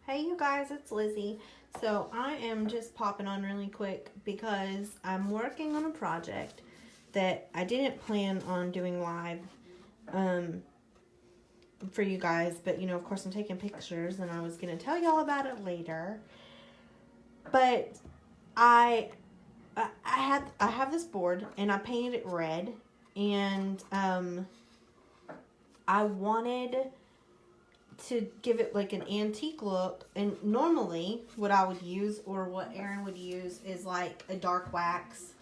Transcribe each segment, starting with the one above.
Hey you guys, it's Lizzie. So I am just popping on really quick because I'm working on a project that I didn't plan on doing live for you guys, but of course I'm taking pictures and I was going to tell y'all about it later. But I have this board and I painted it red, and I wanted to give it like an antique look. And normally what I would use, or what Erin would use, is like a dark wax.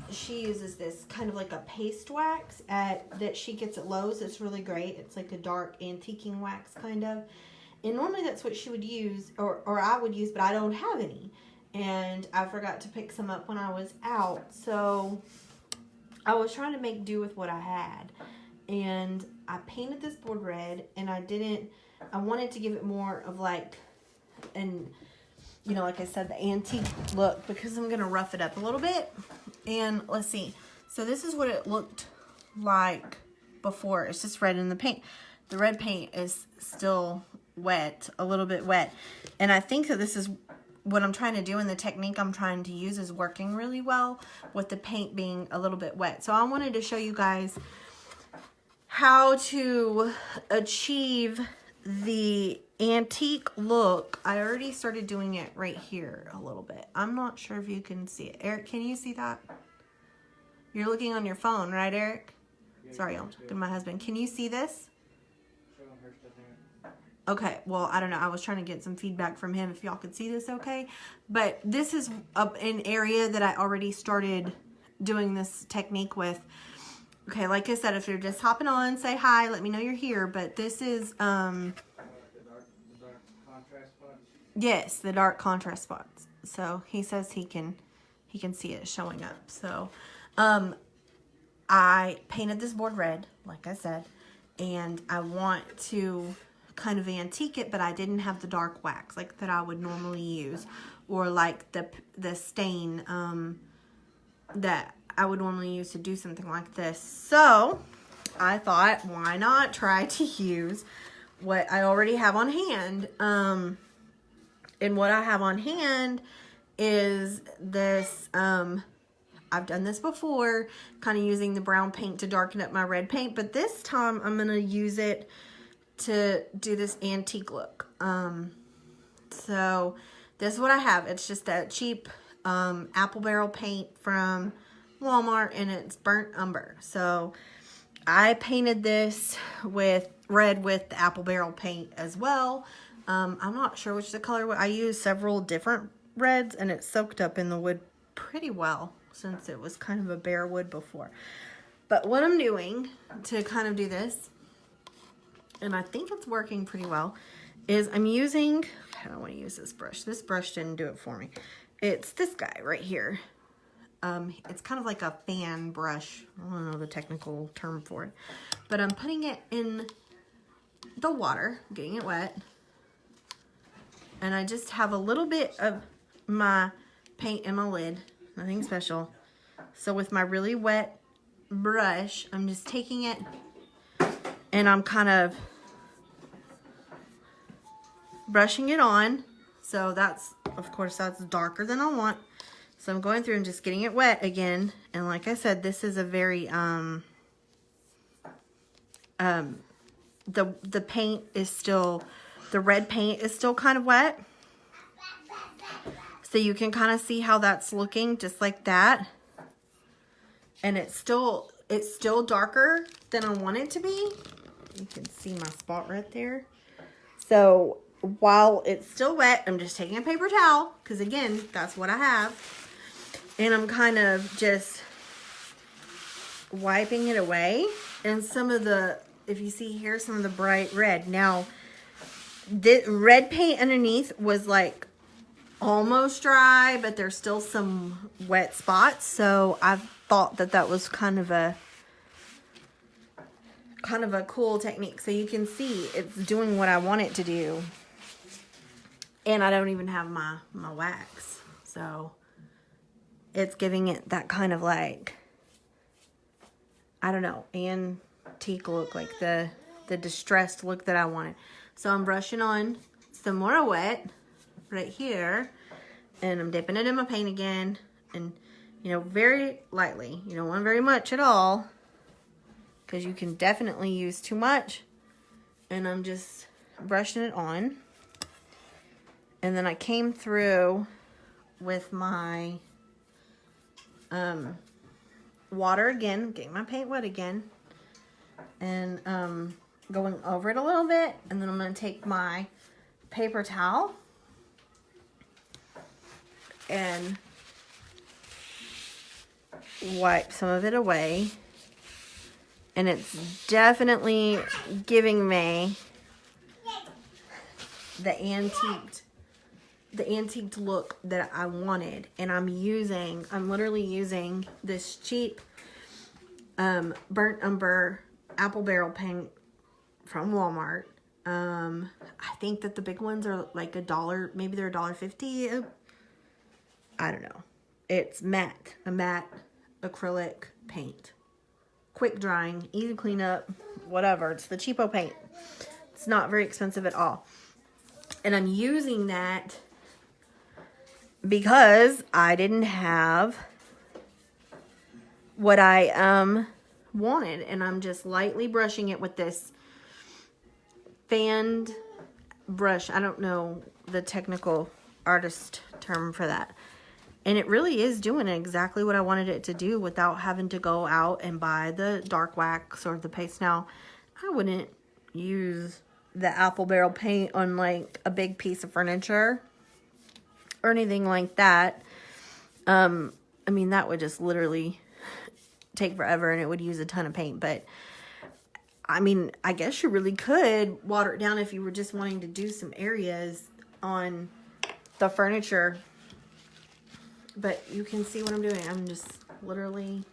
She uses this kind of like a paste wax that she gets at Lowe's. It's really great. It's like a dark antiquing wax kind of. And normally that's what she would use, or I would use, but I don't have any. And I forgot to pick some up when I was out. So I was trying to make do with what I had. And I painted this board red, and I wanted to give it more of like like I said, the antique look, because I'm going to rough it up a little bit. And let's see. So this is what it looked like before. It's just red in the paint. The red paint is still wet, a little bit wet. And I think that this is what I'm trying to do, and the technique I'm trying to use is working really well with the paint being a little bit wet. So I wanted to show you guys how to achieve the antique look. I already started doing it right here a little bit. I'm not sure if you can see it. Eric, can you see that? You're looking on your phone, right, Eric? Yeah, sorry, I'm talking to my husband. Can you see this? Okay, well, I don't know. I was trying to get some feedback from him if y'all could see this okay. But this is an area that I already started doing this technique with. Okay, like I said, if you're just hopping on, say hi, let me know you're here. But this is, the dark contrast spots? Yes, the dark contrast spots. So he says he can see it showing up. So, I painted this board red, like I said, and I want to kind of antique it, but I didn't have the dark wax like that I would normally use, or like the stain that I would normally use to do something like this. So I thought, why not try to use what I already have on hand? And what I have on hand is this, I've done this before, kind of using the brown paint to darken up my red paint, but this time I'm going to use it to do this antique look. So this is what I have. It's just that cheap apple barrel paint from Walmart, and it's burnt umber. So I painted this with red with the apple barrel paint as well. I'm not sure which the color. I used several different reds, and it soaked up in the wood pretty well since it was kind of a bare wood before. But what I'm doing to kind of do this, and I think it's working pretty well, is I'm using, I don't want to use this brush. This brush didn't do it for me. It's this guy right here. It's kind of like a fan brush. I don't know the technical term for it. But I'm putting it in the water, getting it wet. And I just have a little bit of my paint in my lid. Nothing special. So with my really wet brush, I'm just taking it and I'm kind of brushing it on. So that's, of course, that's darker than I want. So I'm going through and just getting it wet again. And like I said, this is a very, the paint is still, the red paint is still kind of wet. So you can kind of see how that's looking, just like that. And it's still darker than I want it to be. You can see my spot right there. So while it's still wet, I'm just taking a paper towel, because again, that's what I have. And I'm kind of just wiping it away. And some of the, if you see here, some of the bright red. Now, the red paint underneath was like almost dry, but there's still some wet spots. So I thought that that was kind of a cool technique. So you can see it's doing what I want it to do. And I don't even have my wax. So it's giving it that kind of like, I don't know, antique look, like the distressed look that I wanted. So I'm brushing on some more wet right here. And I'm dipping it in my paint again. And, you know, very lightly. You don't want very much at all, because you can definitely use too much. And I'm just brushing it on. And then I came through with my water again, getting my paint wet again, and going over it a little bit. And then I'm going to take my paper towel and wipe some of it away. And it's definitely giving me the antiqued look that I wanted. And I'm literally using this cheap burnt umber apple barrel paint from Walmart. I think that the big ones are like $1, maybe they're $1.50. I don't know. It's matte, a matte acrylic paint. Quick drying, easy cleanup, whatever. It's the cheapo paint. It's not very expensive at all. And I'm using that because I didn't have what I wanted. And I'm just lightly brushing it with this fanned brush. I don't know the technical artist term for that. And it really is doing exactly what I wanted it to do without having to go out and buy the dark wax or the paste. Now, I wouldn't use the apple barrel paint on like a big piece of furniture or anything like that. I mean, that would just literally take forever and it would use a ton of paint. But I mean, I guess you really could water it down if you were just wanting to do some areas on the furniture. But you can see what I'm doing. I'm just literally,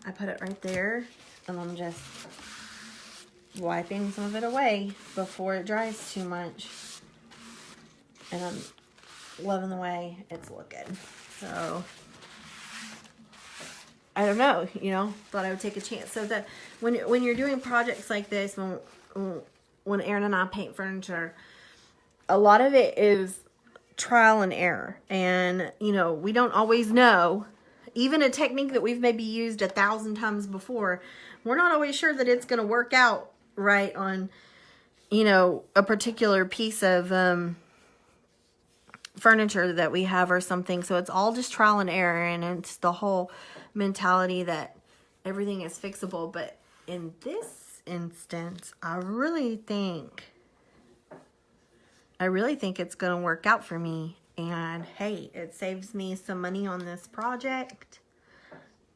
I put it right there, and I'm just wiping some of it away before it dries too much. And I'm loving the way it's looking. So, I don't know, you know, thought I would take a chance. So that when you're doing projects like this, when Aaron and I paint furniture, a lot of it is trial and error. And, you know, we don't always know. Even a technique that we've maybe used 1,000 times before, we're not always sure that it's going to work out right on, you know, a particular piece of furniture that we have or something. So it's all just trial and error, and it's the whole mentality that everything is fixable. But in this instance, I really think it's going to work out for me. And hey, it saves me some money on this project,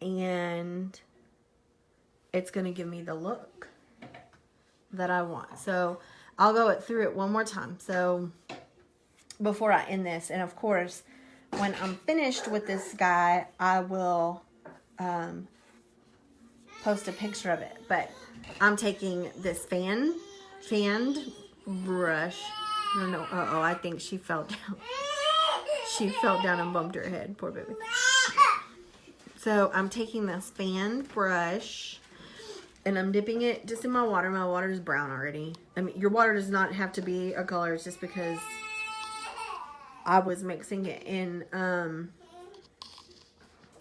and it's going to give me the look that I want. So I'll go through it one more time. So before I end this, and of course, when I'm finished with this guy, I will post a picture of it. But I'm taking this fanned brush. No, uh-oh, I think she fell down. She fell down and bumped her head. Poor baby. So I'm taking this fanned brush, and I'm dipping it just in my water. My water is brown already. I mean, your water does not have to be a color. It's just because I was mixing it in,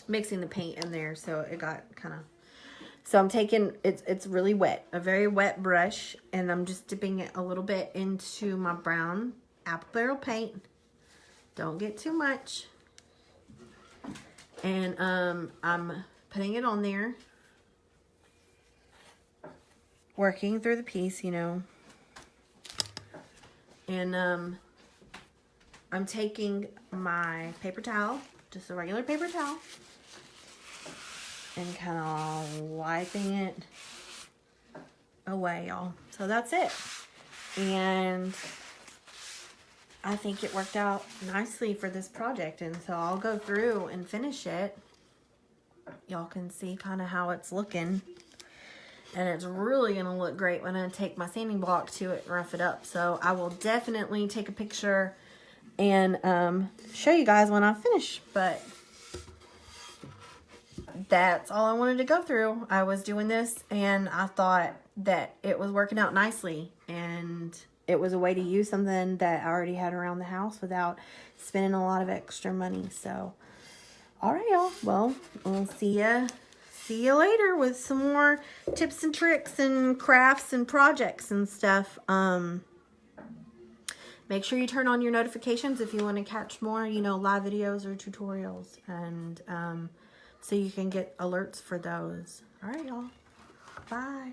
mixing the paint in there, so it got kind of... So I'm taking, it's really wet, a very wet brush, and I'm just dipping it a little bit into my brown apple barrel paint. Don't get too much. And I'm putting it on there, working through the piece, you know. And I'm taking my paper towel, just a regular paper towel, and kind of wiping it away, y'all. So that's it. And I think it worked out nicely for this project. And so I'll go through and finish it. Y'all can see kind of how it's looking. And it's really going to look great when I take my sanding block to it and rough it up. So I will definitely take a picture and show you guys when I finish. But that's all I wanted to go through. I was doing this and I thought that it was working out nicely, and it was a way to use something that I already had around the house without spending a lot of extra money. So, all right, y'all. Well, we'll see you later with some more tips and tricks and crafts and projects and stuff. Make sure you turn on your notifications if you want to catch more, live videos or tutorials, and so you can get alerts for those. All right, y'all. Bye.